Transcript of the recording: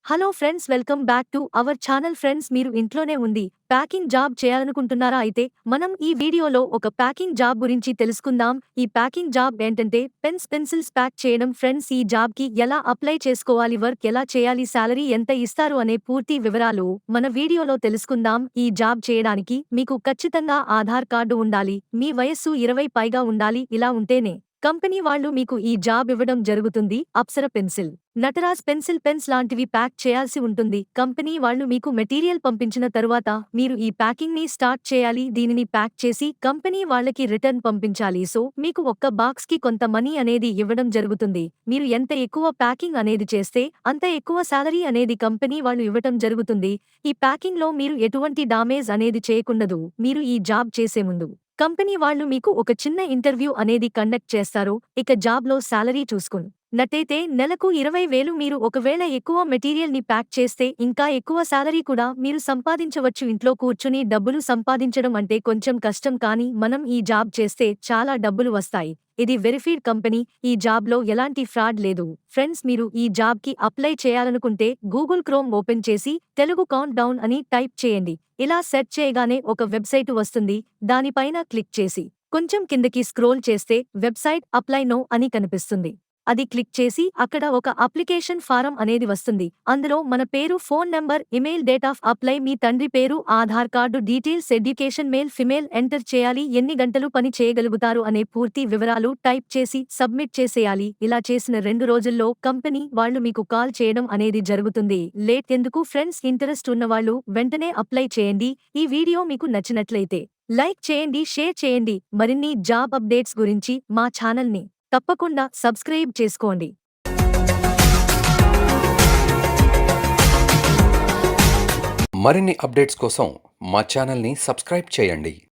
Hello friends, welcome back to our channel. Friends, మీరు ఇంట్లోనే ఉండి ప్యాకింగ్ జాబ్ చేయాలనుకుంటున్నారా? అయితే మనం ఈ వీడియోలో ఒక ప్యాకింగ్ జాబ్ గురించి తెలుసుకుందాం. ఈ ప్యాకింగ్ జాబ్ ఏంటంటే పెన్సిల్స్ ప్యాక్ చేయడం. ఫ్రెండ్స్, ఈ జాబ్ కి ఎలా అప్లై చేసుకోవాలి, వర్క్ ఎలా చేయాలి, సాలరీ ఎంత ఇస్తారు అనే పూర్తి వివరాలు మన వీడియోలో తెలుసుకుందాం. ఈ జాబ్ చేయడానికి మీకు ఖచ్చితంగా ఆధార్ కార్డు ఉండాలి, మీ వయస్సు 20 పైగా ఉండాలి. ఇలా ఉంటేనే కంపెనీ వాళ్ళు మీకు ఈ జాబ్ ఇవ్వడం జరుగుతుంది. అప్సర పెన్సిల్, నటరాజ్ పెన్స్ లాంటివి ప్యాక్ చేయాల్సి ఉంటుంది. కంపెనీ వాళ్ళు మీకు మెటీరియల్ పంపించిన తరువాత మీరు ఈ ప్యాకింగ్ ని స్టార్ట్ చేయాలి. దీనిని ప్యాక్ చేసి కంపెనీ వాళ్ళకి రిటర్న్ పంపించాలి. సో మీకు ఒక్క బాక్స్ కి కొంత మనీ అనేది ఇవ్వడం జరుగుతుంది. మీరు ఎంత ఎక్కువ ప్యాకింగ్ అనేది చేస్తే అంత ఎక్కువ సాలరీ అనేది కంపెనీ వాళ్ళు ఇవ్వటం జరుగుతుంది. ఈ ప్యాకింగ్ లో మీరు ఎటువంటి డామేజ్ అనేది చేయకుండదు. మీరు ఈ జాబ్ చేసే ముందు కంపెనీ వాళ్ళు మీకు ఒక చిన్న ఇంటర్వ్యూ అనేది కండక్ట్ చేస్తారు. ఇక జాబ్ లో సాలరీ నట్టయితే నెలకు 20,000. మీరు ఒకవేళ ఎక్కువ మెటీరియల్ ని ప్యాక్ చేస్తే ఇంకా ఎక్కువ సాలరీ కూడా మీరు సంపాదించవచ్చు. ఇంట్లో కూర్చుని డబ్బులు సంపాదించడం అంటే కొంచెం కష్టం, కానీ మనం ఈ జాబ్ చేస్తే చాలా డబ్బులు వస్తాయి. ఇది వెరిఫైడ్ కంపెనీ. ఈ జాబ్ లో ఎలాంటి ఫ్రాడ్ లేదు. ఫ్రెండ్స్, మీరు ఈ జాబ్ కి అప్లై చేయాలనుకుంటే గూగుల్ క్రోమ్ ఓపెన్ చేసి తెలుగు కౌంట్ డౌన్ అని టైప్ చేయండి. ఇలా సెర్చ్ చేయగానే ఒక వెబ్సైటు వస్తుంది. దానిపైన క్లిక్ చేసి కొంచెం కిందకి స్క్రోల్ చేస్తే వెబ్సైట్ అప్లై నో అని కనిపిస్తుంది. అది క్లిక్ చేసి అక్కడ ఒక అప్లికేషన్ ఫారం అనేది వస్తుంది. అందులో మన పేరు, phone number, email, date of apply, మీ తండ్రి పేరు, Aadhaar card details, education, male female enter చేయాలి. ఎన్ని గంటలు పని చేయగలుగుతారు అనే పూర్తి వివరాలు టైప్ చేసి సబ్మిట్ చేసేయాలి. ఇలా చేసిన 2 రోజుల్లో కంపెనీ వాళ్ళు మీకు కాల్ చేయడం అనేది జరుగుతుంది. లేట్ ఎందుకు ఫ్రెండ్స్? ఇంట్రెస్ట్ ఉన్నవాళ్ళు వెంటనే అప్లై చేయండి. ఈ వీడియో మీకు నచ్చినట్లయితే లైక్ చేయండి, షేర్ చేయండి. మరిన్ని జాబ్ అప్డేట్స్ గురించి మా ఛానల్ని తప్పకుండా సబ్స్క్రైబ్ చేసుకోండి. మరిన్ని అప్డేట్స్ కోసం మా ఛానల్ని సబ్స్క్రైబ్ చేయండి.